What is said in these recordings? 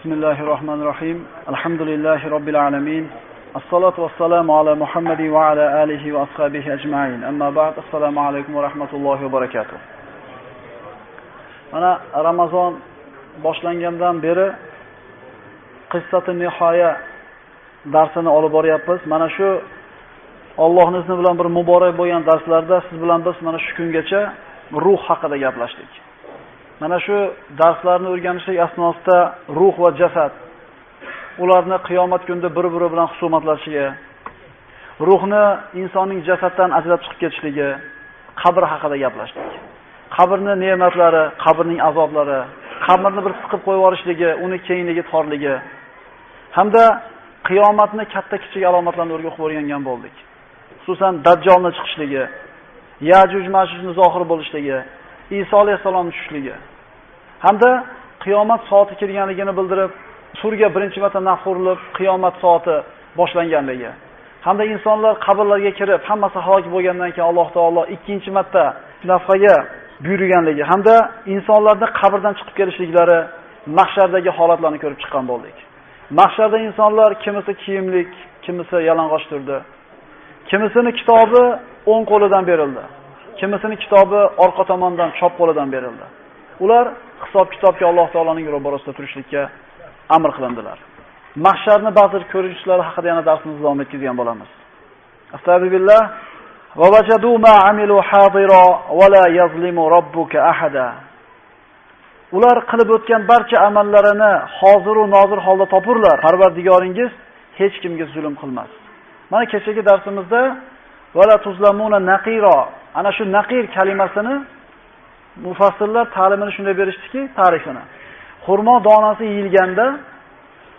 Bismillahirrahmanirrahim. Alhamdulillahi Rabbil alamin. As-salatu was-salamu ala Muhammadin wa ala alihi wa ashabihi ajma'in. Amma ba'd. Assalomu alaykum va rahmatullohi va barakatuh. Mana Ramazon boshlangandan beri qissat-i nihoya darsini olib boryapmiz. Mana shu Allohning izni bilan bir muborak bo'lgan darslarda siz bilan biz mana shu kungacha ruh haqida gaplashdik. Mana shu darslarni o'rganishlik asnosida ruh va jasad ularni qiyomat kunida bir-biri bilan husumatlashiga, ruhni insonning jasaddan ajrab chiqib ketishligi, qabr haqida gaplashdik. Qabrning ne'matlari, qabrning azoblari, qabrni bir siqib qo'yib yuborishligi, uni kengligi, torligi hamda qiyomatni katta-kichik alomatlarini o'rganib o'rgangan bo'ldik. Xususan Dajjolning chiqishligi, Yajuj-Majujning zohir bo'lishligi, Iso alayhisalom tushishligi hamda qiyomat soati kelganligini bildirib, surga birinchi marta nafx urilib, qiyomat soati boshlanganligi hamda insonlar qabrlarga kirib, hammasi halok bo'lgandan keyin Alloh taolo ikkinchi marta nafxaga buyurganligi hamda insonlarning qabrdan chiqib kelishliklari, mahshardagi holatlarni ko'rib chiqqan bo'ldik. Mahsharda insonlar kimisi kiyimlik, kimisi yalang'och turdi. Kimisini kitobi o'ng qo'lidan berildi. Kimisini kitobi orqa tomondan chop qo'lidan berildi. Ular hisob-kitobga Alloh taolaning ro'barasida turishlikka amr qilindilar. Mahsharni ba'zi ko'rinishlari haqida yana darsimizni davom etkazgan bo'lamiz. Astagfirullah va wajadu ma amilu hadira va la yazlimu robbuka ahada. Ular qilib o'tgan barcha amallarini hozir va nozir holda topurlar. Parvardigoringiz hech kimga zulm qilmas. Mana kechagi darsimizda vala tuzlamuna naqira, ana shu naqir kalimasini mufassirlar ta'limini shunday berishdiki, ta'rifini. Xurmo donasi yeyilganda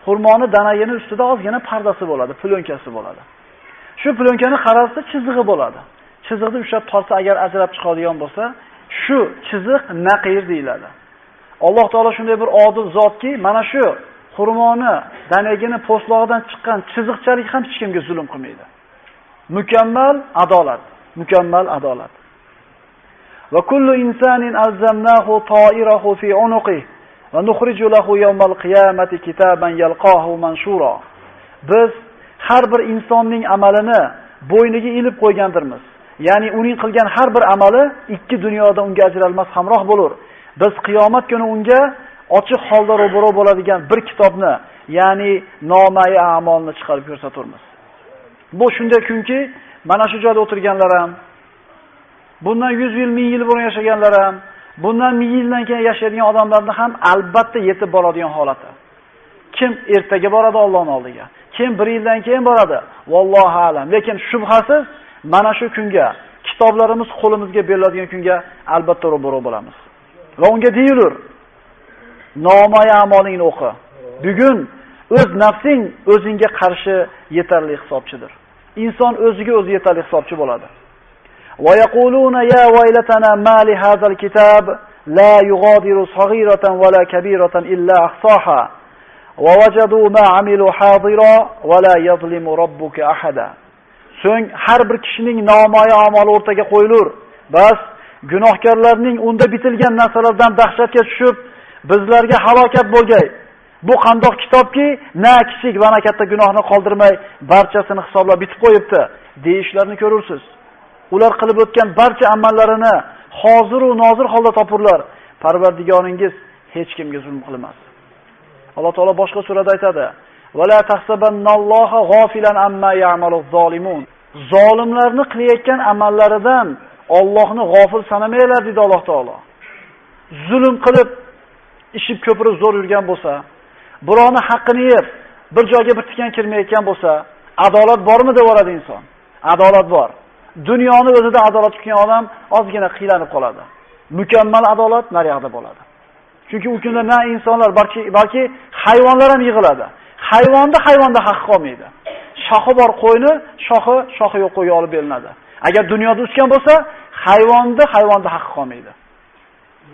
xurmoni danagini ustida ozgina pardasi bo'ladi, plyonchasi bo'ladi. Shu plyonkani qarasa chizig'i bo'ladi. Chiziqni ushlab tortsa agar ajrab chiqadigan bo'lsa, shu chiziq naqir deyiladi. Alloh taolo shunday bir odil zotki, mana shu xurmoni danagini po'stlog'idan chiqqan chiziqchalik ham hech kimga zulm qilmaydi. Mukammal adolat, mukammal adolat. Va kullu insanin alzamnahu ta'irahu fi unuqihi va nukhriju lahu yawmal qiyamati kitaban yalqahu manshura. Biz har bir insonning amalini bo'yniga ilib qo'ygandirmiz. Ya'ni uning qilgan har bir amali ikki dunyoda unga ajralmas hamroh bo'lur. Biz qiyomat kuni unga ochiq holda ro'baro bo'ladigan bir kitobni, ya'ni nomai a'molni chiqarib ko'rsaturmiz. Bu shunday kunki, mana shu joyda o'tirganlar ham, bundan 100 yil, 1000 yil burun yashaganlar ham, bundan 1000 yildan keyin yashaydigan odamlarni ham albatta yetib boradigan holati. Kim ertaga boradi Allohning oldiga? Kim 1 yildan keyin boradi? Vallohu alam. Lekin shubhasiz mana shu kunga, kitoblarimiz qo'limizga beriladigan kunga albatta ro'baro bo'lamiz. Va unga deyilur: nomai a'molingni o'qi. Bugun o'z nafsing o'zingga qarshi yetarli hisobchidir. Inson o'ziga o'zi yetarli hisobchi bo'ladi. Va yaquluna ya waylatana ma li hadzal kitab la yughadiru saghiratan va la kabiratan illa ahsaha va wajadu ma amilu hadira va la yazlimu robbuka ahada. So'ng har bir kishining nomai amali o'rtaga qo'yilur. Bas gunohkorlarning unda bitilgan narsalardan dahshatga tushib, bizlarga halokat bo'lgay. Bu qandoq kitobki, na kichik va na katta gunohni qoldirmay, barchasini hisoblab bitib qo'yibdi, deyishlarini ko'rursiz. Ular qilib o'tgan barcha amallarini hozir va nozir holda topurlar. Parvardigoringiz hech kimga zulm qilmas. Alloh taolo boshqa surada aytadi: "Va la tahsabannalloha g'ofilan amma ya'maluz zolimun." Zolimlarni qilayotgan amallaridan Allohni g'ofil sanamaylar dedi Alloh taolo. Zulm qilib ishib ko'pirib zo'r yurgan bo'lsa, birovni haqqini yeb, bir joyga bir tikan kirmayotgan bo'lsa, adolat bormi deb o'radi inson. Adolat bor. Dunyoni o'zida adolat tutgan odam ozgina qiylanib qoladi. Mukammal adolat naryoqda bo'ladi. Chunki u kunda na insonlar, balki hayvonlar ham yig'iladi. Hayvonda haqqi qolmaydi. Shoxi bor qo'yni, shoxi yo'q qo'yga olib beriladi. Agar dunyoda o'sgan bo'lsa, hayvonda haqqi qolmaydi.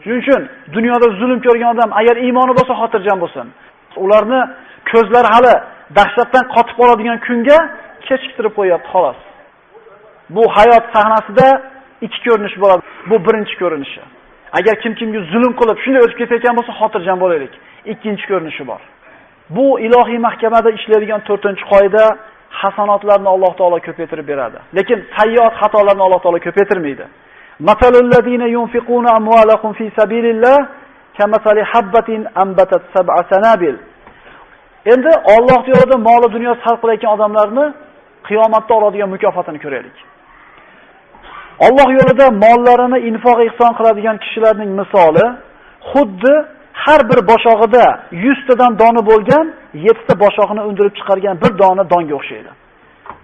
Shuning uchun dunyoda zulm ko'rgan odam agar iymoni bo'lsa, xotirjam bo'lsin. Ularni ko'zlari hali dahshatdan qotib qoladigan kunga kechiktirib qo'yapti, xolos. Bu hayot sahnasida ikki ko'rinish bo'ladi. Bu birinchi ko'rinishi. Agar kim kimga zulm qilib shunday o'tib ketayotgan bo'lsa, xotirjam bo'laylik. Ikkinchi ko'rinishi bor. Bu ilohiy mahkamada ishlaydigan 4-qoida hasanotlarni Alloh taolo ko'paytirib beradi. Lekin sayyiat xatolarni Alloh taolo ko'paytirmaydi. Matalul ladina yunfiquna amwalakum fi sabilillah kamasali habbatin ambatat sab'a sanabil. Endi Alloh yo'lida mol dunyo sarf qilayotgan odamlarni qiyomatda oladigan mukofotini ko'raylik. Alloh yo'lida mollarini infoq ihson qiladigan kishilarning misoli xuddi har bir boshog'ida 100 tadan doni bo'lgan 7 ta boshog'ini undirib chiqargan bir dona donga o'xshaydi.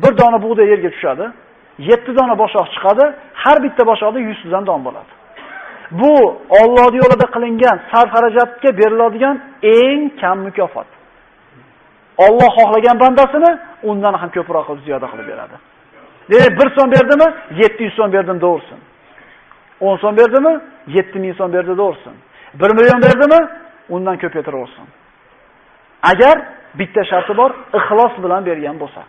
Bir dona bug'doy yerga tushadi, 7 dona boshoq chiqadi, har bitta boshoqda 100 tadan don bo'ladi. Bu Alloh yo'lida qilingan sarf xarajatga beriladigan eng kam mukofot. Alloh xohlagan bandasini undan ham ko'proq qilib ziyoda qilib beradi. Demak, 1 so'm berdimi? 700 so'm berdim deversin. 10 so'm berdimi? 7000 so'm berdi deversin. 1 million berdimi? Undan ko'paytiraversin. Agar bitta sharti bor, ixlos bilan bergan bo'lsa.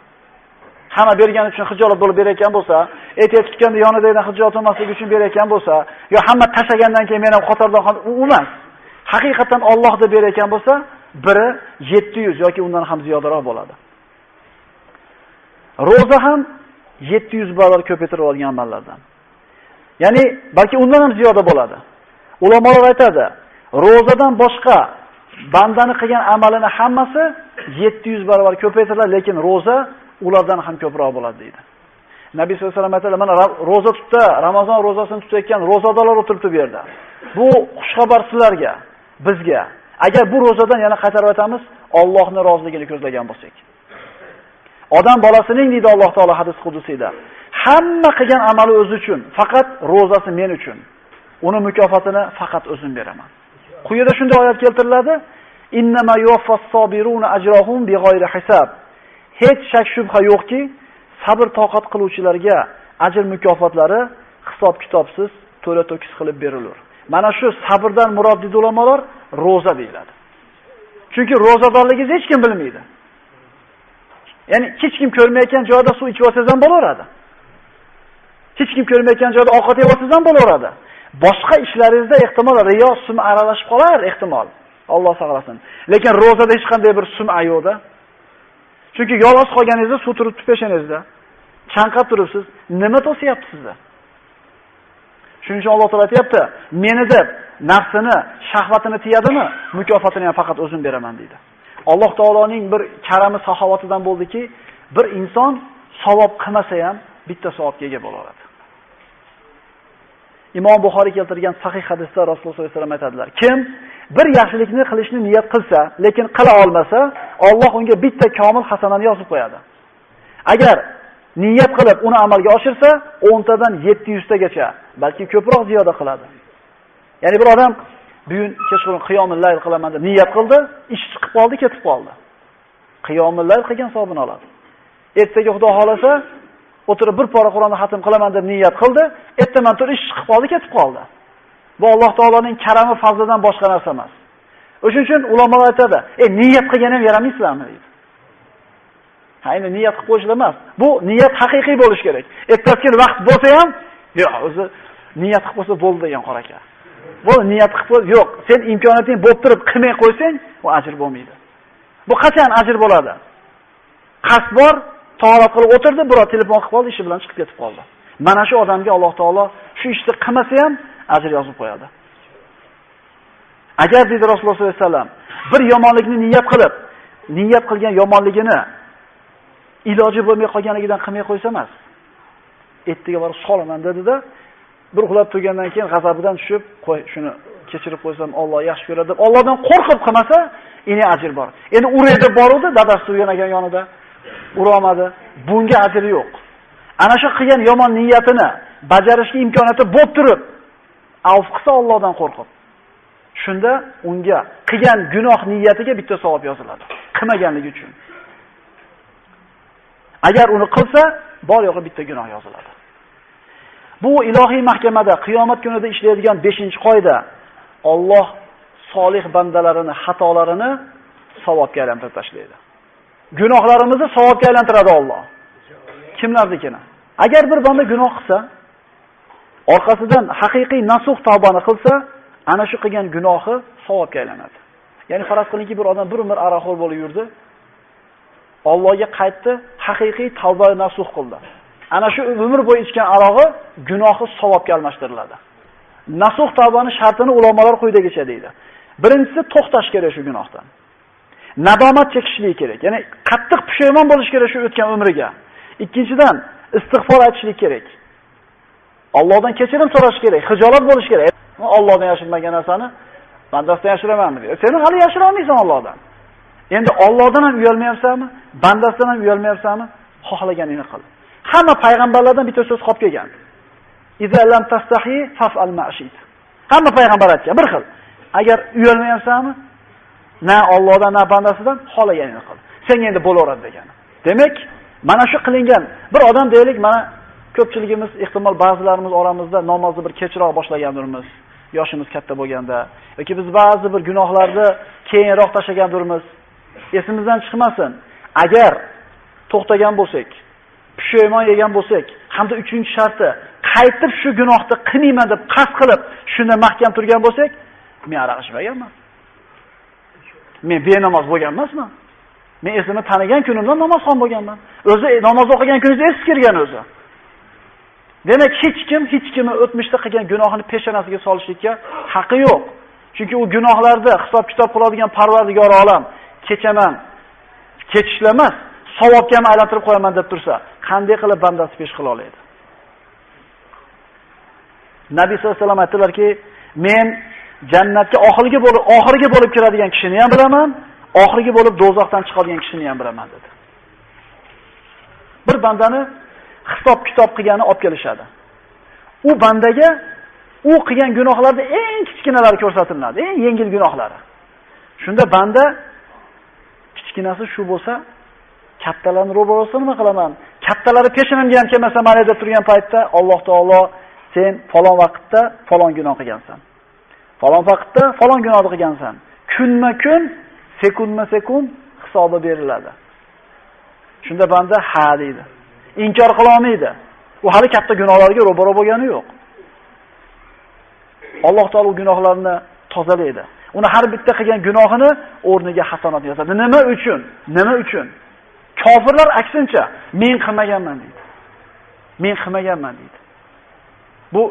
Hamma bergani uchun xijolat bo'lib berayotgan bo'lsa, aytib tutganda yonidagidan xijolat olmasligi uchun berayotgan bo'lsa, yo hamma tashlagandan keyin men ham qatordan emas. Haqiqatan Alloh deb berayotgan bo'lsa, biri 700 yoki undan ham ziyodaroq bo'ladi. Roza ham 700 barobar ko'paytirib olgan amallardan. Ya'ni balki undan ham ziyoda bo'ladi. Ulamolar aytadi, rozadan boshqa bandani qilgan amalini hammasi 700 barobar ko'paytiriladi, lekin roza ulardan ham ko'proq bo'ladi deydi. Nabiy sollallohu alayhi vasallam aytadi, mana roza tutda, Ramazon rozasini tutayotgan rozadolar o'tiribdi bu yerda. Bu xushxabar sizlarga, bizga. Agar bu rozadan yana qaytarib aytamiz, Allohning roziligini ko'zlagan bo'lsak. Odam bolasining deydi Alloh taolo hadis qudusiyda, hamma qilgan amali o'zi uchun, faqat rozasi men uchun. Uni mukofotini faqat o'zim beraman. Quyida shunday oyat keltiriladi: "Innama yuwaffas sabiruna ajrahum bighayri hisab." Hech shak shubha yo'qki, sabr toqat qiluvchilarga ajr mukofotlari hisob-kitobsiz, to'la-to'kis qilib berilur. Mana shu sabrdan murod deydi ulamolar, roza deyiladi. Chunki rozadorligingizni hech kim bilmaydi. Ya'ni hech kim ko'rmayotgan joyda suv ichib olsangiz ham bo'laveradi. Hech kim ko'rmayotgan joyda ovqat yeb olsangiz ham bo'laveradi. Boshqa ishlaringizda ehtimol riyo, sum'a aralashib qolar ehtimol. Alloh saqlasin. Lekin rozada hech qanday bir sum'a yo'qda. Chunki yolg'iz qolganingizda suv turibdi peshanangizda. Chanqab turibsiz. Nima to'siyapti sizda? Shuning uchun Alloh taolo aytayapti, meni deb nafsini, shahvatini tiyadimi, mukofotini ham faqat o'zim beraman deydi. Alloh taoloning bir karami saxovatidan bo'ldiki, bir inson savob qilmasa ham bitta savobga ega bo'laveradi. Imom Buxoriy keltirgan sahih hadisda Rasululloh sollallohu alayhi vasallam aytadilar: kim bir yaxshilikni qilishni niyat qilsa, lekin qila olmasa, Alloh unga bitta komil hasanani yozib qo'yadi. Agar niyat qilib uni amalga oshirsa, 10 tadan 700 tagacha, balki ko'proq ziyoda qiladi. Ya'ni bir odam bugun kechqurun qiyomul layl qilaman deb niyat qildi, ish chiqib qoldi, ketib qoldi. Qiyomul layl qilgan savobini oladi. Ertaga Xudo xolasa o'tirib bir pora Qur'onni xatm qilaman deb niyat qildi, ertaman tur ish chiqib qoldi, ketib qoldi. Bu Alloh taoloning karami, fazlidan boshqa narsa emas. O'shuning uchun ulamolar aytadi, niyat qilgan ham yaramaysizlarmi deydi. Ha, endi niyat qilib qo'yish emas. Bu niyat haqiqiy bo'lish kerak. Ertasi vaqt bo'lsa ham, yo'q, o'zi niyat qilib qo'ysa bo'ldi degan qora aka. Bu niyat qilib yo'q, sen imkoniyating bo'lib turib qilmay qo'ysang, u ajr bo'lmaydi. Bu qachon ajr bo'ladi? Qasd bor, tahorat qilib o'tirdi, birov telefon qilib qoldi, ishi bilan chiqib ketib qoldi. Mana shu odamga Alloh taolo shu ishni qilmasa ham ajr yozib qo'yadi. Agar dedi Rasululloh sollallohu alayhi vasallam bir yomonlikni niyat qilgan yomonligini iloji bo'lmay qolganligidan qilmay qo'ysa emas, ertaga borib solaman dedi-da, bir uxlab turgandan keyin g'azabidan tushib, qo'y, shuni kechirib qo'ysam Alloh yaxshi ko'radi deb Allohdan qo'rqib qilmasa, ina ajr bor. Endi urayda boruvdi, dadasi turgan ekan yonida, urolmadi. Bunga ajr yo'q. Ana shu qilgan yomon niyatini bajarishga imkoniyati bo'lib turib, avf qilsa Allohdan qo'rqib, shunda unga qilgan gunoh niyatiga bitta savob yoziladi, qilmaganligi uchun. Agar uni qilsa, bor yo'g'i bitta gunoh yoziladi. Bu ilohiy mahkamada qiyomat kunida ishlaydigan 5-qoida. Alloh solih bandalarini xatolarini savobga aylantirib tashlaydi. Gunohlarimizni savobga aylantiradi Alloh. Kimlarnikini? Agar bir banda gunoh qilsa, orqasidan haqiqiy nasuh tavbani qilsa, ana shu qilgan gunohi savobga aylanadi. Ya'ni faraz qilingki, bir odam bir umr aroqxo'r bo'lib yurdi. Allohga qaytdi, haqiqiy tavba nasuh qildi. Ana shu umr bo'yi ichgan arog'i gunohi savobga almashtiriladi. Nasuh tavbaning shartini ulamolar quyidagicha deydi. Birinchisi to'xtash kerak shu gunohdan. Nadomat chekishlik kerak. Ya'ni qattiq pushaymon bo'lish kerak shu o'tgan umriga. Ikkinchidan istig'for aytishlik kerak. Allohdan kechirim so'rash kerak, xijolat bo'lish kerak. Allohdan yashirmagan narsani bandasidan yashiramanmi deydi. Sen hali yashira olmaysan Allohdan. Endi Allohdan ham uyalmayapsanmi? Bandasidan ham uyalmayapsanmi? Xohlaganingni qil. Hamma payg'ambarlardan bitta so'z qolib kelgan. Iza lam tastahi faf'al ma'shit. Hamma payg'ambar aytgan bir xil. Agar uyalmayapsanmi? Na Allohdan, na bandasidan xohlaganingni qil. Senga endi bo'laveradi degan. Demak, mana shu qilingan bir odam deylik, mana ko'pchiligimiz ehtimol ba'zilarimiz oramizda namozni bir kechroq boshlagandirmiz, yoshimiz katta bo'lganda yoki biz ba'zi bir gunohlarni keyinroq tashlagandirmiz. Esimizdan chiqmasin. Agar to'xtagan bo'lsak, pushaymon yegan bo'lsak, hamda 3-sharti qaytib shu gunohni qilmayman deb qasd qilib, shunda mahkam turgan bo'lsak, men aroq ichmaganman. Men benamoz bo'lgan emasman. Men esimni tanigan kunimda namozxon bo'lganman. O'zi namoz o'qigan kuningizda esiz kirgan o'zi. Demak, hech kimni o'tmishda qilgan gunohini peshonasiga solishlikka haqqi yo'q. Chunki u gunohlarda hisob-kitob qiladigan Parvardigor olam kechaman, kechishlar savobga ham aylantirib qo'yaman deb tursa, qanday qilib bandasi pesh qila oladi? Nabiy sollallohu alayhi vasallam aytdilarki, men jannatga oxirgi bo'lib kiradigan kishini ham bilaman, oxirgi bo'lib do'zaxdan chiqadigan kishini ham bilaman dedi. Bir bandani hisob-kitob qilgani olib kelishadi. U bandaga u qilgan gunohlarda eng kichkinalari ko'rsatiladi, eng yengil gunohlari. Shunda banda kichkinasi shu bo'lsa, kattalarni ro'barosida nima qilaman? Kattalari peshonamga ham kelmasa, mana deb turgan paytda Alloh taolo sen falon vaqtda falon gunoh qilgansan. Falon vaqtda falon gunohni qilgansan. Kunma-kun, sekundma-sekund hisobi beriladi. Shunda banda ha deydi. Inkor qila olmaydi. U hali katta gunohlarga ro'baro bo'lgani yo'q. Alloh taolo gunohlarni tozalaydi. Uni har bitta qilgan gunohini o'rniga hasanat yozadi. Nima uchun? Nima uchun? Kofirlar aksincha, men qilmaganman deydi. Men qilmaganman deydi. Bu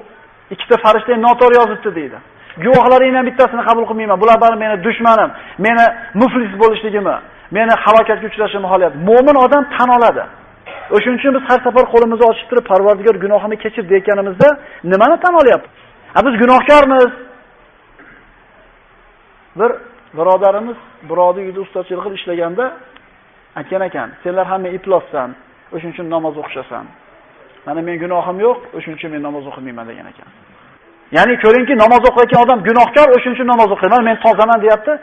ikkita farishta noto'g'ri yozibdi deydi. Guvohlaringdan bittasini qabul qilmayman. Bular bari meni dushmanim, meni muflis bo'lishligimni, meni halokatga uchrashimni xohlayapti. Mo'min odam tan oladi. O'shuning uchun biz har safar qo'limizni ochib turib, Parvardigor gunohimni kechir deyotganimizda nimani tan olyapmiz? Biz gunohkormiz. Bir birodarimiz birovning uyida ustachilik qilib ishlaganda aytgan ekan, senlar hamma iflossan, o'shuning uchun namoz o'qishasan. Mana men gunohim yo'q, o'shuning uchun men namoz o'qimayman degan ekan. Ya'ni ko'ringki, namoz o'qiyotgan odam gunohkor, o'shuning uchun namoz o'qiyman, men tozaman deyapti.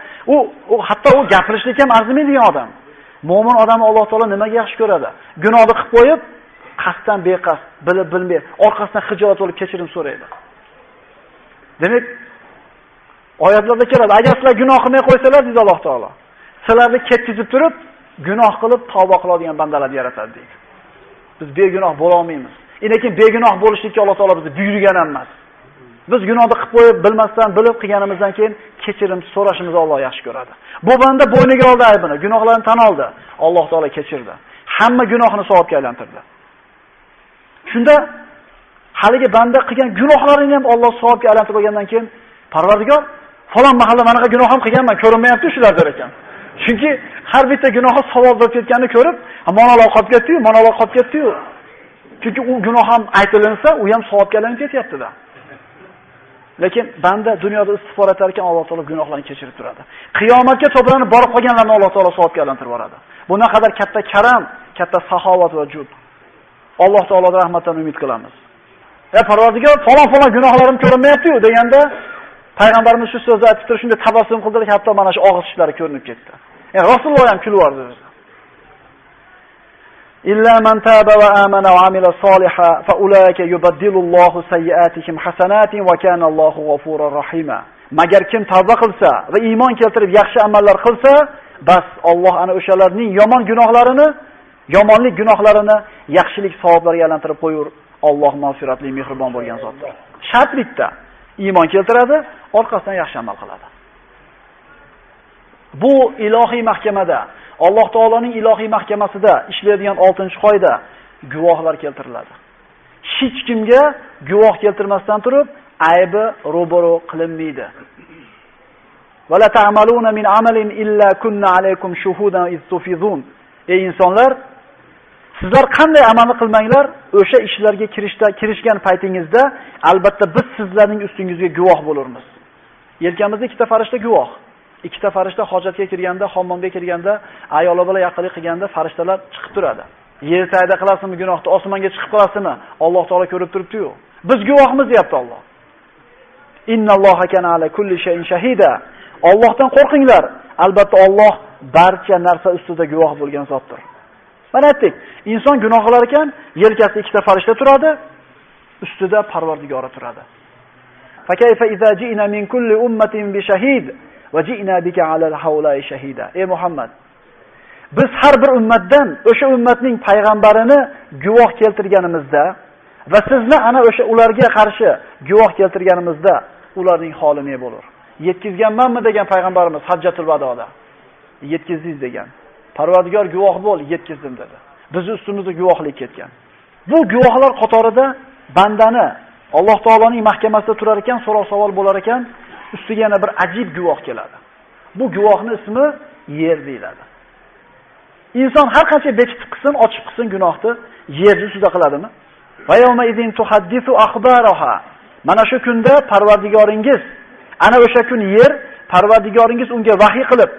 U hatto u gapirishlik ham arzimaydigan odam. Mo'min odam Alloh taolo nimaga yaxshi ko'radi? Gunohni qilib qo'yib, qasddan beqasd, bilib bilmay, orqasidan xijolat bo'lib kechirim so'raydi. Demak, oyatlarda keladi, agar sizlar gunoh qilmay qo'ysalar, deydi Alloh taolo, sizlarni ketkizib turib, gunoh qilib tavba qiladigan bandalar yaratadi deydi. Biz begunoh bo'la olmaymiz. Lekin begunoh bo'lishlikka Alloh taolo bizni buyurgan emas. Biz gunohni qilib qo'yib, bilmasdan bilib qilganimizdan keyin kechirim so'rashimizni Alloh yaxshi ko'radi. Bu banda bo'yniga oldi aybini, gunohlarini tan oldi. Alloh taolo kechirdi. Hamma gunohini savobga aylantirdi. Shunda haligi banda qilgan gunohlarini ham Alloh savobga aylantirib olgandan keyin Parvardigor falon mahalla manaqa gunoh ham qilganman, ko'rinmayapti shular der ekan. Chunki har bitta gunohi savob bo'lib ketganini ko'rib, monolog qolib ketdi-yu, monolog qolib ketdi-yu. Chunki u gunoh ham aytilinsa, u ham savobga aylanib ketyapti-da. Lekin banda dunyoda istig'for etar ekan, Alloh taolo gunohlarni kechirib turadi. Qiyomatga to'planib borib qolganlarni Alloh taolo savobga aylantirib yuboradi. Bu naqadar katta karam, katta saxovat va jud. Alloh taolodan rahmatdan umid qilamiz. Parvardigor, falon gunohlarim ko'rinmayapti-yu deganda payg'ambarimiz shu so'zni aytib turib, shunda tabassum qildilar, hatto mana shu og'iz tishlari ko'rinib ketdi. Rasululloh ham kulib yubordi. إلا من تاب وآمن وعمل صالحا فأولئك يبدل الله سيئاتهم حسنات وكان الله غفورا رحيما. Magar kim tavba qilsa va iymon keltirib yaxshi amallar qilsa, bas Alloh ana o'shalarning yomon gunohlarini, yomonlik gunohlarini yaxshilik savoblariga aylantirib qo'yur. Alloh mag'firatli, mehribon bo'lgan zotdir. Shart bitta: iymon keltiradi, orqasidan yaxshi amal qiladi. Bu ilohiy mahkamada, Alloh taoloning ilohiy mahkamasida ishlaydigan 6-qoida guvohlar keltiriladi. Hech kimga guvoh keltirmasdan turib aybi ro'baro qilinmaydi. Wala ta'maluna min amalin illa kunna alaykum shuhudan iz tufizun. Ey insonlar, sizlar qanday amalni qilmanglar, o'sha ishlarga kirishgan paytingizda albatta biz sizlarning ustingizga guvoh bo'lurmiz. Yelkamizda ikkita farishta guvoh. Ikkita farishta hojatga kirganda, hammomga kirganda, ayoli bilan yaqinlik qilganda farishtalar chiqib turadi. Yer sayda qilasizmi gunohda, osmonga chiqib qolasizmi? Alloh taolo ko'rib turibdi-yu. Biz guvohmiz deyapti Alloh. Innalloha kana ala kulli shay'in shahida. Allohdan qo'rqinglar. Albatta Alloh barcha narsa ustida guvoh bo'lgan zotdir. Mana aytdik, inson gunoh qilar ekan, yelkasida ikkita farishta turadi, ustida Parvardigori turadi. Fa kayfa idza ji'na min kulli ummatin bi shahid va ji'na bika ala haula'i shahida. Ey Muhammad, biz har bir ummatdan o'sha ummatning payg'ambarini guvoh keltirganimizda va sizni ana o'sha ularga qarshi guvoh keltirganimizda ularning holi ne bo'lur? Yetkizganmanmi degan payg'ambarimiz Hajjatul Vadoda. Yetkizdingiz degan. Parvardigor guvoh bo'l, yetkizdim dedi. Biz ustimizda guvohlik ketgan. Bu guvohlar qatorida bandani Alloh taoloning mahkamasida turar ekan, so'roq savol bo'lar ekan, ustiga yana bir ajib guvoh keladi. Bu guvohning ismi yer deyiladi. Inson har qancha bekitib qilsin, ochib qilsin gunohni, yer ustida qiladimi? Va yawma idin tuhaddisu akhbaraha. Mana shu kunda Parvardigoringiz, ana o'sha kun yer Parvardigoringiz unga vahiy qilib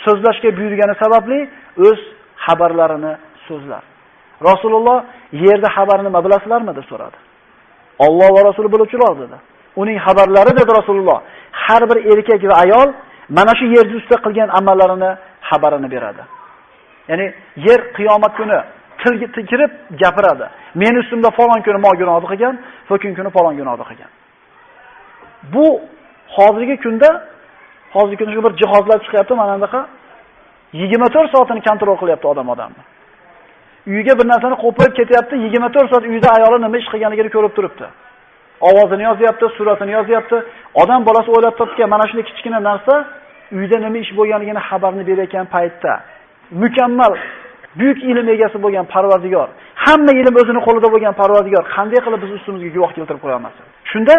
so'zlashga buyurgani sababli o'z xabarlarini so'zlar. Rasululloh yerda xabar nima bilasizlarmi deb so'radi. Alloh va Rasuli biluvchilar dedi. Uning xabarlari dedi Rasululloh, har bir erkak va ayol mana shu yer ustida qilgan amallarini xabarini beradi. Ya'ni yer qiyomat kuni tilga kirib gapiradi. Men ustimda falon kuni mo gunohni qilgan, so'kin kuni falon gunohni qilgan. Bu hozirgi kunda shu bir jihozlar chiqyapti, mana bunaqa 24 soatini kontrol qilyapti odamni. Uyiga bir narsani qo'pirib ketyapti, 24 soat uyda ayoli nima ish qilganligini ko'rib turibdi. Ovozini yozyapti, suratini yozyapti. Odam bolasi o'ylab topgan mana shunday kichkina narsa uyda nima ish bo'lganligini xabarni berayotgan paytda mukammal buyuk ilm egasi bo'lgan Parvardigor, hamma ilm o'zining qo'lida bo'lgan Parvardigor qanday qilib biz ustimizga guvoh keltirib qo'ya olmasin? Shunda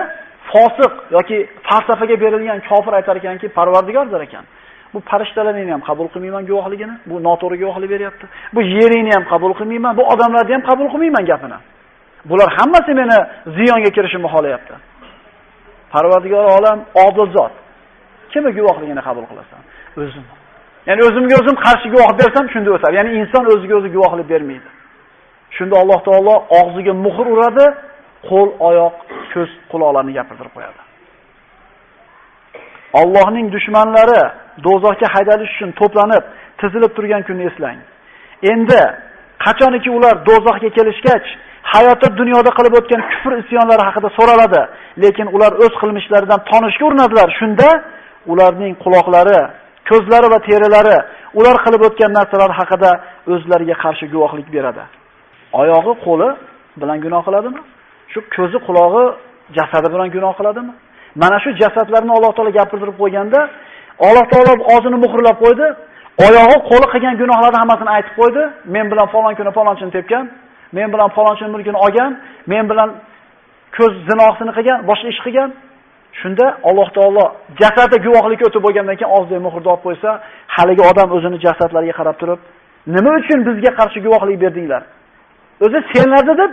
fosiq yoki falsafaga berilgan kofir aytar ekanki, Parvardigordir ekan. Bu farishtalarni ham qabul qilmayman guvohligini, bu noto'g'ri guvohlik beryapti. Bu yerini ham qabul qilmayman, bu odamlarni ham qabul qilmayman gapini. Bular hammasi meni ziyonga kirishimni xohlayapti. Parvardigor olam odil zot. Kimni guvohligini qabul qilasan? O'zim. Ya'ni o'zimga o'zim qarshi guvoh bersam shunda o'tadi. Ya'ni inson o'ziga o'zi guvohlik bermaydi. Shunda Alloh taolo og'ziga muhr uradi, qo'l, oyoq, ko'z, quloqlarni gapirtirib qo'yadi. Allohning dushmanlari do'zaxga haydalish uchun to'planib, tizilib turgan kunni eslang. Endi qachoniki ular do'zaxga kelishgach, hayotda dunyoda qilib o'tgan kufr isyonlari haqida so'raladi, lekin ular o'z qilmishlaridan tonishga urinadilar. Shunda ularning quloqlari, ko'zlari va terilari ular qilib o'tgan narsalar haqida o'zlariga qarshi guvohlik beradi. Oyog'i, qo'li bilan gunoh qiladimi? Shu ko'zi, qulog'i, jasadi bilan gunoh qiladimi? Mana shu jasadlarni Alloh taolo gapirtirib qo'yganda, Alloh taolo og'zini muhrlab qo'ydi. Oyog'i, qo'li qilgan gunohlarni hammasini aytib qo'ydi. Men bilan falon kuni falonchini tepgan, men bilan falonchini mulkini olgan, men bilan ko'z zinohsini qilgan, boshqa ish qilgan. Shunda Alloh taolo jasadi guvohlikka o'tib bo'lgandan keyin og'ziga muhrni olib qo'ysa, haligi odam o'zini jasadlariga qarab turib, nima uchun bizga qarshi guvohlik berdinglar? O'zi senlarni deb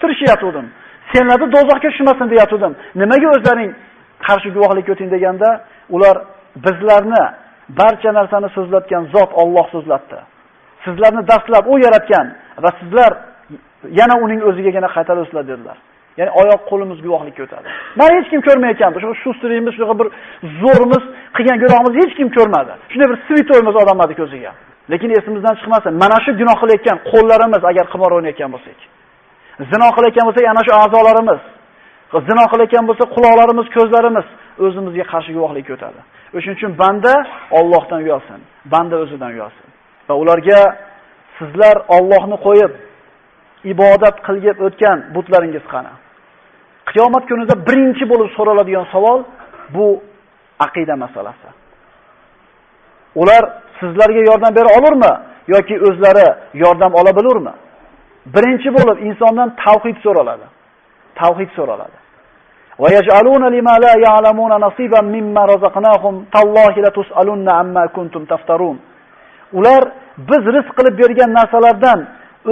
tirishyaptim. Senlarni do'zaxga tushmasin deyatdim. Nimaga o'zlaring qarshi guvohlikka o'ting deganda, ular bizlarni barcha narsani so'zlatgan zot Alloh so'zlatdi. Sizlarni dastlab u yaratgan va sizlar yana uning o'zigagina qaytalasizlar dedilar. Ya'ni oyoq qo'limiz guvohlikka o'tadi. Mana hech kim ko'rmayotgandi. Shu shustirimiz, shu bir zo'rimiz qilgan gunohimizni hech kim ko'rmadi. Shunday bir svitoyimiz odamlarning ko'ziga. Lekin esimizdan chiqmasin. Mana shu gunoh qilayotgan qo'llarimiz agar qimor o'ynayotgan bo'lsak, zino qilayotgan bo'lsak, ana shu a'zolarimiz, zino qilayotgan bo'lsa quloqlarimiz, ko'zlarimiz o'zimizga qarshi guvohlikka o'tadi. O'shuning uchun banda Allohdan uyalsin, banda o'zidan uyalsin. Va ularga sizlar Allohni qo'yib ibodat qilib o'tgan butlaringiz qani? Qiyomat kunida birinchi bo'lib so'raladigan savol bu aqida masalasi. Ular sizlarga yordam bera olurmi yoki o'zlari yordam ola bilurmi? Birinchi bo'lib insondan tavhid so'raladi. Tavhid so'raladi. Va yaj'aluna lima la ya'lamuna nasiban mimma razaqnahum tallahi la tus'alunna amma kuntum taftarun. Ular biz rizq qilib bergan narsalardan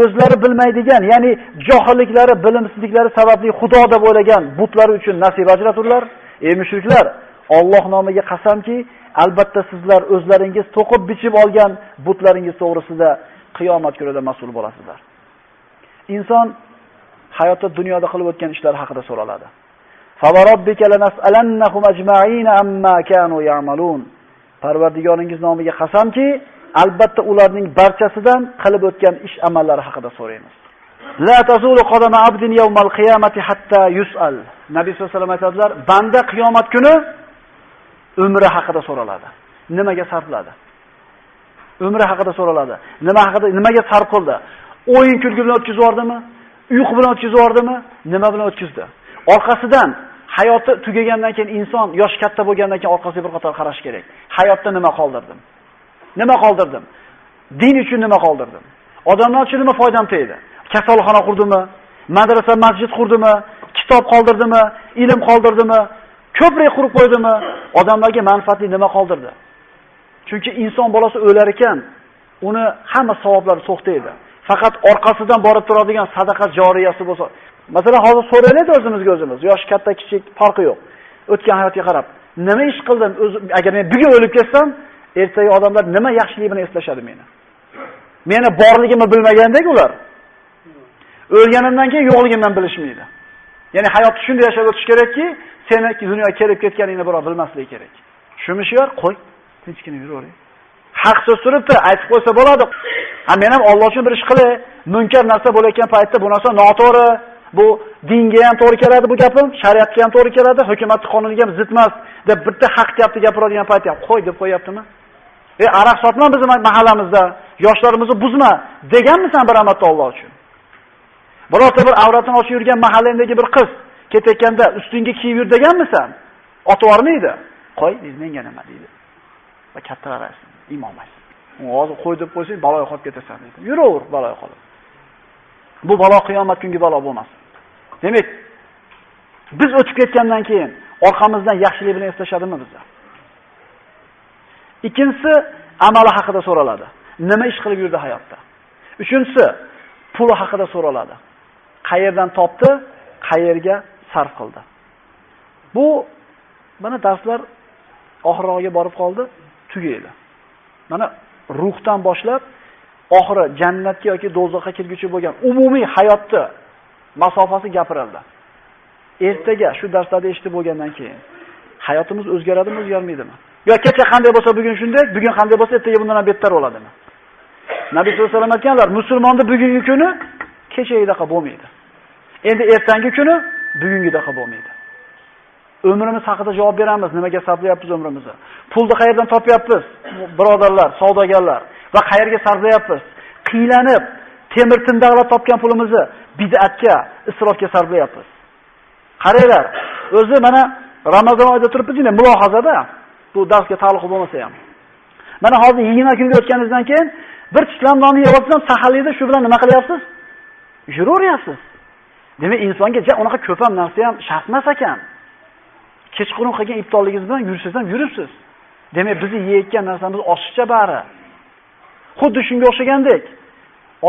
o'zlari bilmaydigan, ya'ni johilliklari, bilimsizliklari sababli Xudo deb o'ylagan butlari uchun nasib ajraturlar. Ey mushriklar, Alloh nomiga qasamki, albatta sizlar o'zlaringiz to'qib bichib olgan butlaringiz to'g'risida qiyomat kunida mas'ul bo'lasizlar. Inson hayotda dunyoda qilib o'tgan ishlar haqida so'raladi. Favarabbika lanas'alannahum ajma'ina amma kanu ya'malun. Parvardigoringiz nomiga qasamki, albatta ularning barchasidan qilib o'tgan ish amallari haqida so'raymiz. La tazulu qadama abdin yawmal qiyamati hatta yus'al. Nabiy sollallohu alayhi vasallam aytadilar, banda qiyomat kuni umri haqida so'raladi. Nimaga sarfladi? Umri haqida so'raladi. Nimaga sarf qildi? O'yin kulgi bilan o'tkazib yubordimi? Uyqu bilan o'tkazib yubordimi? Nima bilan o'tkazdi? Orqasidan hayoti tugagandan keyin inson yosh katta bo'lgandan keyin orqasiga bir qator qarash kerak. Hayotda nima qoldirdim? Nima qoldirdim? Din uchun nima qoldirdim? Odamlar uchun nima foydam tegdi? Kasalxona qurdimmi? Madrasa, masjid qurdimmi? Kitob qoldirdimi? Ilm qoldirdimi? Ko'prik qurib qo'ydimi? Odamlarga manfaatli nima qoldirdi? Chunki inson bolasi o'lar ekan, uni hamma savoblari to'xtaydi. Faqat orqasidan borib turadigan sadaqa joriyasi bo'lsa, masalan, hozir so'raylik o'zimizga o'zimiz, yosh katta kichik farqi yo'q. O'tgan hayotga qarab, nima ish qildim? Agar men bugun o'lib ketsam, ertaga odamlar nima yaxshilik bilan eslashadi meni? Meni borligimni bilmagandek ular. O'lganimdan keyin yo'qligimdan bilishmaydi. Ya'ni hayotni shunday yashab o'tish kerakki, seni dunyoga kelib ketganingni birov bilmasligi kerak. Shumi shu yor, qo'y, tinchgina yuravering. Haq so'z turibdi, aytib qo'ysa bo'ladi. Men ham Alloh uchun bir ish qilay. Munkar narsa bo'layotgan paytda bu narsa noto'g'ri, bu dinga ham to'g'ri keladi bu gapim, shariatga ham to'g'ri keladi, hukumat qonuniga ham zid emas deb bitta haq gapni gapiradigan paytda ham qo'y deb qo'yaptimi? Aroq sotma bizning mahallamizda, yoshlarimizni buzma deganmisan bir amatda Alloh uchun? Birorta bir avratini ochib yurgan mahallandagi bir qiz ketayotganda ustingga kiyib yur deganmisan? Otvormaydi. Qo'y, menga nima deydi? Va kattalar aytsin, imom aytsin. Hozir qo'y deb qo'ysang, baloga qolib ketasan deydi. Yuraver baloga qolib. Bu balo qiyomat kungi balo bo'lmas. Demak, biz o'tib ketgandan keyin orqamizdan yaxshilik bilan eslashadimi bizlar? Ikkinchisi, amali haqida so'raladi. Nima ish qilib yurdi hayotda? Uchinchisi, puli haqida so'raladi. Qayerdan topdi, qayerga sarf qildi? Bu mana darslar oxirroqga borib qoldi, tugaydi. Mana ruhdan boshlab oxiri jannatga yoki do'zaxga kirguchi bo'lgan umumiy hayotni masofasi gapirildi. Ertaga shu darslarda eshitib bo'lgandan keyin hayotimiz o'zgaradimi, o'zgarmaydimi? Yo kecha qanday bo'lsa bugun shunday, bugun qanday bo'lsa ertaga bundan ham bettar bo'ladimi? Nabiy sollallohu alayhi vasallam aytganlar, musulmonning bugungi kuni kechagidaqa bo'lmaydi. Endi ertangi kuni bugungidaqa bo'lmaydi. Umrimiz haqida javob beramiz, nimaga sarflayapmiz umrimizni? Pulni qayerdan topyapmiz? Birodarlar, savdogarlar va qayerga sarflayapmiz? Qiylanib, temir tindaqlab topgan pulimizni bid'atga, isrofga sarflayapmiz. Qaranglar, o'zi mana Ramazon oyida turibmiz-ku, mulohazada, bu darsga taalluqli bo'lmasa ham. Mana hozir 20 kunga o'tganingizdan keyin bir chiqlam nonni yeb olsam, saharlikda shu bilan nima qilyapsiz? Yuraveryapsiz. Demak, insonga unaqa ko'p ham narsa ham shart emas ekan. Kechqurun qilgan iftorligingiz bilan yursiz ham yuribsiz. Demak, bizni yeyotgan narsamiz oshiqcha bari. Xuddi shunga o'xshagandek,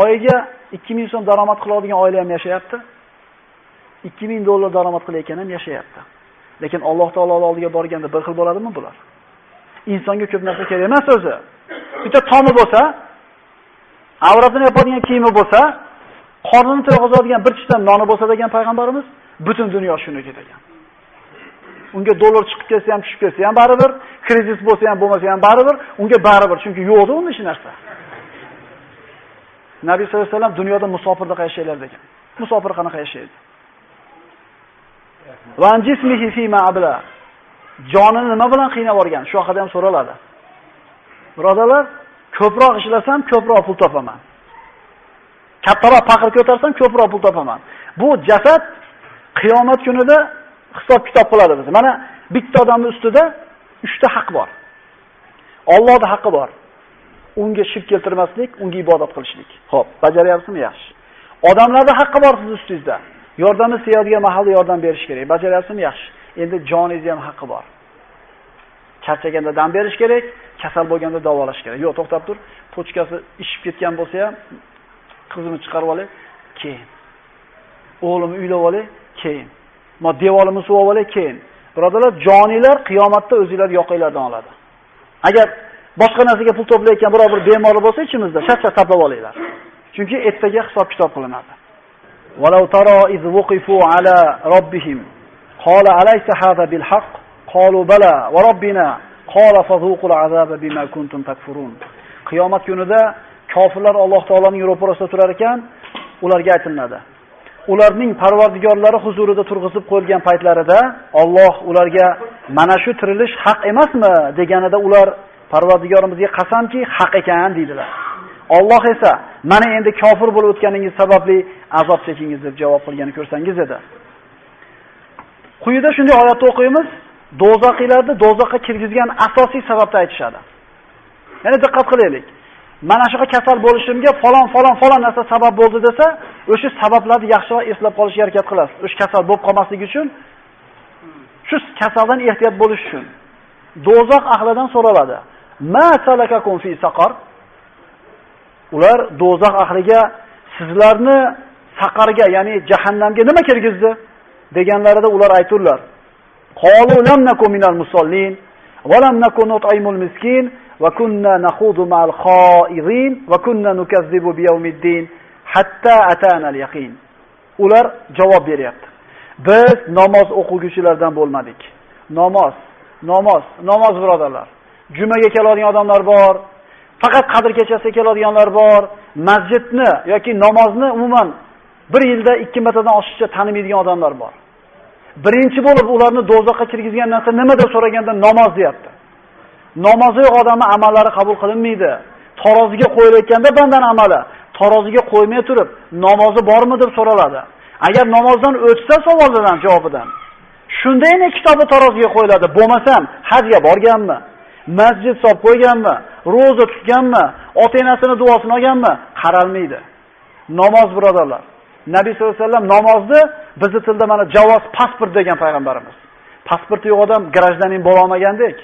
oyiga 2000 so'm daromad qiladigan oila ham yashayapti. $2000 daromad qilayotgan ham yashayapti. Lekin Alloh taoloning oldiga borganda bir xil bo'ladimi bular? Insonga ko'p narsa kerak emas o'zi. Bitta tomi bo'lsa, avratini yopadigan kiyimi bo'lsa, qornini to'yg'azadigan bir chitam noni bo'lsa degan payg'ambarimiz, butun dunyo shuni ketagan. Unga dollar chiqib ketsa ham, tushib ketsa ham baribir, krizis bo'lsa ham, bo'lmasa ham baribir, unga baribir, chunki yo'qdi unda hech narsa. Nabiy sollallohu alayhi vasallam dunyoda musofirda yashaylar degan. Musofir qanaqa yashaydi? Va jismihi fima abla. Jonini nima bilan qiynab olgan? Shu haqida ham so'raladi. Birodarlar, ko'proq ishlasam, ko'proq pul topaman. Kattaroq faqir ko'tarsam, ko'proq pul topaman. Bu jasad qiyomat kunida hisob kitob qiladi biz. Mana bitta odamning ustida 3 ta haq bor. Allohning haqqi bor. Unga shirk keltirmaslik, unga ibodat qilishlik. Xo'p, bajaryapsizmi? Yaxshi. Odamlarda haqqi bor siz ustingizda. Yordamni istaydigan mahalda yordam berish kerak. Bajaryapsizmi? Yaxshi. Endi joningizga ham haqqi bor. Charchaganda dam berish kerak, kasal bo'lganda davolash kerak. Yo'q, to'xtab tur. Pochkasi ishib ketgan bo'lsa ham qizimni chiqarib olay, keyin. O'g'limni uylab olay, keyin. Ma devorimni suvab olay, keyin. Birodalar, joninglar qiyomatda o'zingizlar yoqinglardan oladi. Agar boshqa narsaga pul to'playotgan biror bir bemor bo'lsa ichimizda, shart-shart to'plab olinglar. Chunki ertaga hisob-kitob qilinadi. Walau tara iz wuqifu ala robbihim qala alaysa hadha bil haqq qalu bala va robbina qala fadhuqul azaba bima kuntum takfurun. Qiyomat kunida kofirlar Alloh taolaning ro'parasida turar ekan, ularga aytiladi. Ularning parvardigorlari huzurida turg'izib qo'yilgan paytlarida Alloh ularga mana shu tirilish haq emasmi deganida ular Parvardigorimizga qasamki haq ekan deydilar. Alloh esa mana endi kofir bo'lib o'tganingiz sababli azob chekingiz deb javob qilganini ko'rsangiz edi. Quyida shunday oyatni o'qiymiz. Do'zaxiylarni do'zaxga kirgizgan asosiy sababni aytishadi. Yana diqqat qilaylik. Mana shunaqa kasal bo'lishimga falon narsa sabab bo'ldi desa, o'sha sabablarni yaxshiroq eslab qolishga harakat qilasiz. O'sha kasal bo'lib qolmasligi uchun, shu kasaldan ehtiyot bo'lish uchun do'zax ahlidan so'raladi. Ma salakakum fi saqar? Ular do'zax ahliga sizlarni saqarga, ya'ni jahannamga nima kirgizdi deganlarida ular ayturlar. Qalu lam nakum minal musallin va lam nakun nut'imul miskin va kunna nakhudu ma'al kha'irin va kunna nukazzibu biyawmiddin hatta atana al-yaqin. Ular javob beryapti. Biz namoz o'quvchilardan bo'lmadik. Namoz birodarlar. Jumaga keladigan odamlar bor, faqat qadr kechasiga keladiganlar bor, masjidni yoki namozni umuman bir yilda 2 martadan oshiqcha tanimaydigan odamlar bor. Birinchi bo'lib ularni do'zaxga kirgizgan narsa nima deb so'raganda namoz deyapti. Namozi yo'q odamning amallari qabul qilinmaydi. Taroziga qo'yilayotganda bandan amali taroziga qo'ymay turib, namozi bormi deb so'raladi. Agar namozdan o'tsa savoldan javobidan, shundaymi kitobi taroziga qo'yiladi. Bo'lmasam hajga borganmi? Masjid solib qo'yganmi? Roza tutganmi? Ota-onasining duosini olganmi? Qaralmaydi. Namoz birodarlar. Nabiy sollallohu alayhi vasallam namozni bizning tilda mana javoz pasport degan payg'ambarimiz. Pasporti yo'q odam grajdanin bo'la olmagandek,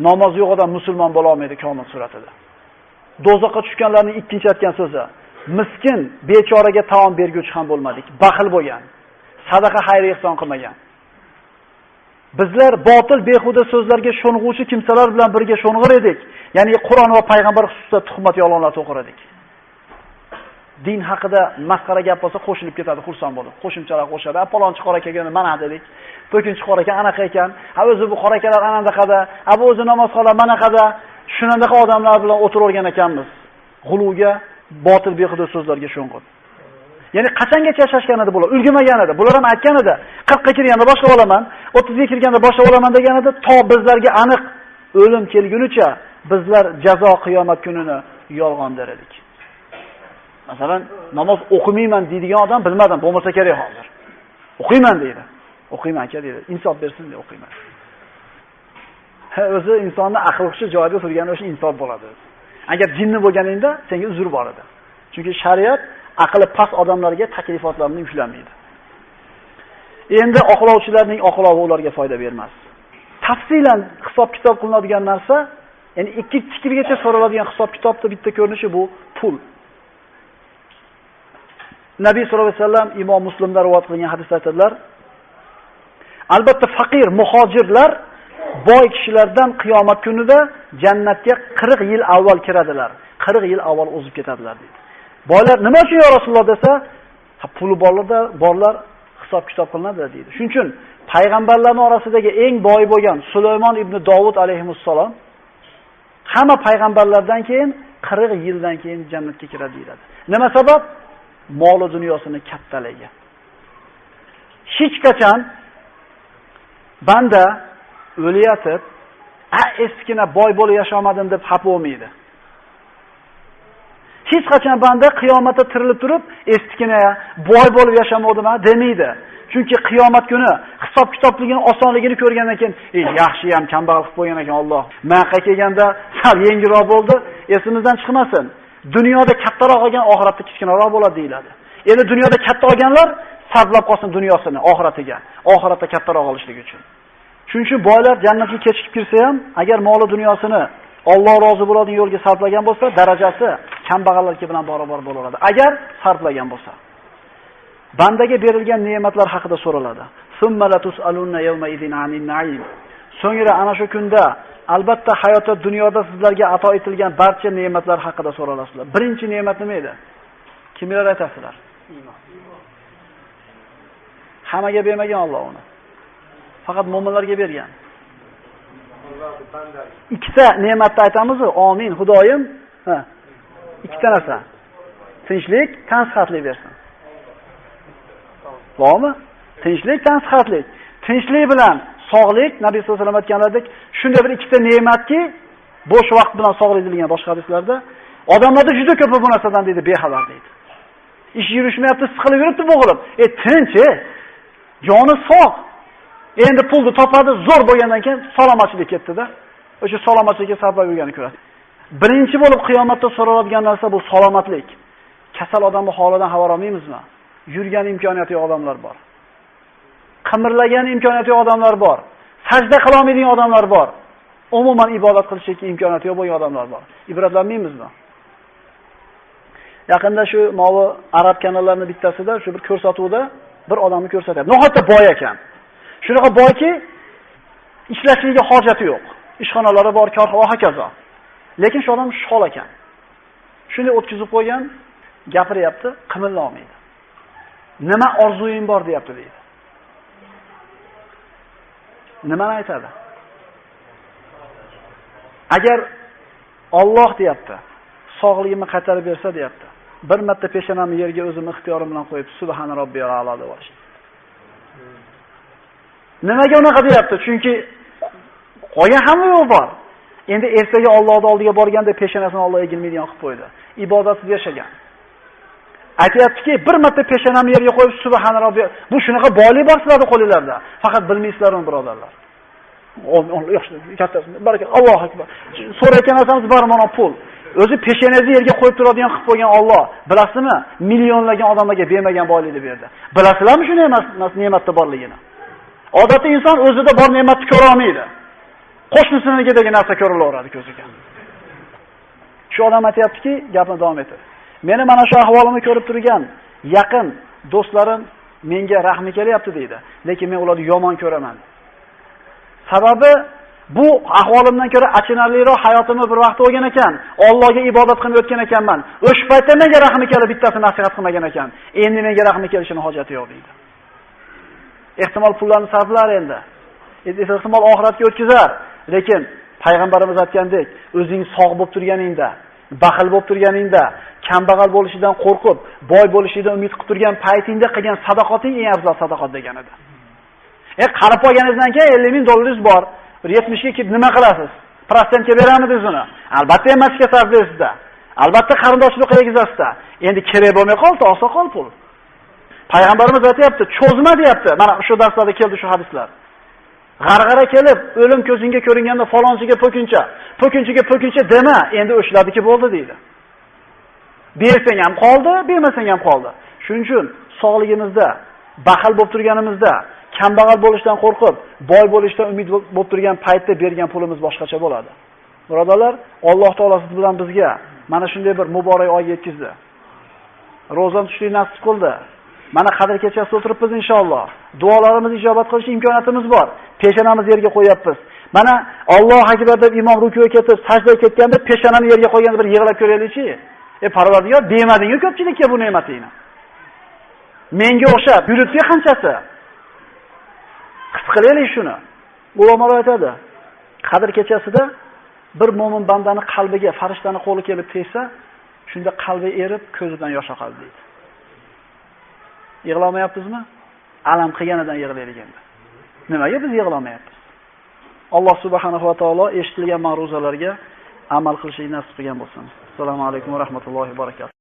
namoz yo'q odam musulmon bo'la olmaydi komil suratida. Do'zaxga tushganlarning ikkinchi aytgan so'zi: miskin, bechoraga taom berguvchi ham bo'lmadik, baxil bo'lgan, sadaqa xayr ehson qilmagan. Bizlar botil behuda so'zlarga sho'ng'uvchi kimsalar bilan birga sho'ng'ir edik. Ya'ni Qur'on va payg'ambar xususida tuhmat yolg'onlar to'qir edik. Din haqida masxara gap bo'lsa qo'shilib ketadi, xursand bo'lib. Qo'shimchalar qo'shadi. Palonchi qora kelganda mana dedik. To'kinchi qora ekan anaqa ekan. Ha o'zi bu qora akalar anaqada, ha bu o'zi namozxonlar manaqada. Shunaqa odamlar bilan o'tiravergan ekanmiz. G'uluga, botil behuda so'zlarga sho'ng'ib. Ya'ni qachongacha yashashgan edi bular? Ulgurmagan edi. Bular ham aytgan edi, 40 ga kirganda boshqa bo'laman, 30 ga kirganda boshqa bo'laman degan edi. To bizlarga aniq o'lim kelgunicha bizlar jazo qiyomat kunini yolg'on der edik. Masalan, namoz o'qimayman deydigan odam bilmadim, bo'lmasa kerak hozir. O'qiyman deydi. O'qiyman aka deydi. Insof bersin deb o'qiyman. O'zi insonni aql hushi joyida turgani o'sha insof bo'ladi. Agar jinni bo'lganingda senga uzr bor edi. Chunki shariat aqli past odamlarga taklifotlarni yuklanmaydi. Endi oqlovchilarning oqlovi ularga foyda bermas. Tafsilan hisob-kitob qilinadigan narsa, ya'ni ikki tikilgacha so'raladigan hisob-kitobning bitta ko'rinishi bu pul. Nabiy sollallohu alayhi vasallam Imom Muslimda rivoyat qilingan hadisda aytadilar: albatta faqir muhojirlar boy kishilardan qiyomat kunida jannatga 40 yil avval kiradilar. 40 yil avval o'zib ketadilar deydi. Boylar nima uchun ya Rasululloh desa, puli borlar hisob-kitob qilinadi deydi. Shuning uchun payg'ambarlarning orasidagi eng boy bo'lgan Sulaymon ibn Davud alayhimussalom hamma payg'ambarlardan keyin 40 yildan keyin jannatga kiradi deyiladi. Nima sabab? Mol dunyosini kattaligi. Hech qachon banda o'liyatib, eskina boy bo'lib yashamadim deb xafa bo'lmaydi. Hech qachon banda qiyomatda tirilib turib, eskina boy bo'lib yashamadim demaydi. Chunki qiyomat kuni hisob-kitobligini osonligini ko'rgandan keyin, yaxshi ham kambag'al qilib qo'ygan ekan Alloh. Maqqa kelganda sal yengilroq bo'ldi, esimizdan chiqmasin. Dunyoda kattaroq olgan oxiratda kichkinaroq bo'ladi deyiladi. Endi dunyoda katta olganlar sarflab qolsin dunyosini oxiratiga. Oxiratda kattaroq olishlik uchun. Shuning uchun boylar jannatga kechikib kirsa ham, agar moli dunyosini Alloh rozi bo'ladigan yo'lga sarflagan bo'lsa, darajasi kambag'allarga bilan barobar bo'laveradi. Agar sarflagan bo'lsa. Bandaga berilgan ne'matlar haqida so'raladi. Summa latus'alunna yawma idin 'anil na'im. So'ngra ana shu kunda albatta hayotda dunyoda sizlarga ato etilgan barcha ne'matlar haqida so'ralasizlar. Birinchi ne'mat nima edi? Kimlar aytasizlar? Iymon. Hammaga bermagan Alloh uni. Faqat mu'minlarga bergan. Ikkita ne'matni aytamiz, amin, Xudoyim. Ikkita narsa. Tinchlik, tansihatlik bersin. Bormi? Tinchlik, tansihatlik. Tinchlik bilan sog'lik, Nabiy sollallohu alayhi vasallam aytganlaridek, shunday bir ikkita ne'matki, bo'sh vaqt bilan sog'lik degan boshqa hadislarda, odamlarda juda ko'p bu narsadan deydi, bexabar deydi. Ish yurishmayapti, siqilib yuribdi bo'g'ilib. Tinch, joni sog'. Endi pulni topadi, zo'r bo'lgandan keyin salomatchilik ketdi-da. O'sha salomatlikka sabab bo'lganini ko'radi. Birinchi bo'lib qiyomatda so'raladigan narsa bu salomatlik. Kasal odamning holidan xabar olmaymizmi? Yurgan imkoniyati yo'q odamlar bor. Qimirlagan imkoniyati yo'q odamlar bor. Sajda qila olmaydigan odamlar bor. Umuman ibodat qilishga imkoniyati yo'q bo'lgan odamlar bor. Ibratlanmaymizmi? Yaqinda shu movi arab kanallarining bittasida shu bir ko'rsatuvda bir odamni ko'rsatyapti. Nihoyatda boy ekan. Shunaqa boyki, ishlashiga hojati yo'q. Ishxonalari bor, korxona va hokazo. Lekin shu odam shol ekan. Shuni o'tkazib qo'ygan, gapiryapti, qimilla olmaydi. Nima orzuying bor deyapti deydi. Nimani aytadi? Agar Alloh deyapti, sog'ligimni qaytarib bersa deyapti. Bir marta peshonamni yerga o'zim ixtiyorim bilan qo'yib, subhana robbiyal a'lo deb olish. Nimaga unaqa deyapti? Chunki qolgan hamma yo'q bor. Endi ertaga Allohning oldiga borganda peshonasini Alloh egilmaydigan qilib qo'ydi. Ibodatsiz yashagan. Aytayaptiki, bir marta peshonamni yerga qo'yib subhana robbi. Bu shunaqa boylik bor sizlarning qo'lingizda. Faqat bilmaysizlar-mi, birodarlar? Yaxshi, kattasi, baraka, Allohu akbar. So'rayotgan narsamiz bor, mana pul. O'zi peshonangizni yerga qo'yib turadigan qilib qo'ygan Alloh, bilasizmi? Millionlagan odamlarga bermagan boylikni berdi. Bilasizlarmi shu ne'matning borligini? Odatda inson o'zida bor ne'matni ko'ra olmaydi. Qo'shnisinigidagi narsa ko'rilaveradi ko'ziga. Shu odam aytayaptiki, gapni davom etadi. Meni mana shu ahvolimni ko'rib turgan yaqin do'stlarim menga rahmi kelyapti deydi. Lekin men ularni yomon ko'raman. Sababi bu ahvolimdan ko'ra achinarliroq hayotimni bir vaqt o'tgan ekan. Allohga ibodat qilib o'tgan ekanman. O'sha paytda menga rahmi kelib bittasi nasihat qilmagan ekan. Endi menga rahmi kelishini hojati yo'q deydi. Ehtimol pullarni sarflar endi. Ehtimol oxiratga o'tkazar. Lekin payg'ambarimiz aytgandek, o'zing sog' bo'lib turganingda, baxil bo'lib turganingda, kambag'al bo'lishidan qo'rqib, boy bo'lishidan umid qilib turgan paytingda qilgan sadoqating eng afzal sadoqat degan edi. Qarib olganingizdan keyin 50 ming dollaringiz bor. 70 ga kelib nima qilasiz? Prosentga beramidingiz uni? Albatta masjidga sarflaysizda. Albatta qarindoshlik qilgizasizda. Endi kerak bo'lmay qoldi, oqsoqol pul. Payg'ambarimiz aytayapti, cho'zma deyapti. Mana shu darslarda keldi shu hadislar. G'arg'ara kelib, o'lim ko'zingga ko'ringanda falonchiga po'kinchiga dema, endi o'shladiki bo'ldi deydi. Bersang ham qoldi, bermasang ham qoldi. Shuning uchun sog'ligimizda, baxil bo'lib turganimizda, kambag'al bo'lishdan qo'rqib, boy bo'lishdan umid bo'lib turgan paytda bergan pulimiz boshqacha bo'ladi. Birodarlar, Alloh taolo siz bilan bizga mana shunday bir muborak oy yetkazdi. Ro'zani tutishni nasib qildi. Mana qadr kechasida o'tiribmiz inshaalloh. Duolarimiz ijobat qilish imkoniyatimiz bor. Peshonamizni yerga qo'yapmiz. Mana Alloh akbar deb imom rukuga ketib, sajdaga ketganda peshonani yerga qo'yganda bir yig'lab ko'raylikchi. Parvardigor, bermading-ku ko'pchilikka bu ne'matingni. Menga o'xshab yuribdi qanchasi? His qilaylik shuni. Ulamolar aytadi, qadr kechasida bir mo'min bandani qalbiga farishtani qo'li kelib tegsa, shunda qalbi erib, ko'zidan yosh oqadi deydi. Yig'lamayapsizmi? Alam qilganidan yig'laylik endi. Nimaga biz yig'lamayapmiz? Alloh subhanahu va taolo eshitilgan ma'ruzalarga amal qilishni nasib qilgan bo'lsin. Assalomu alaykum va rahmatullohi va barakatuh.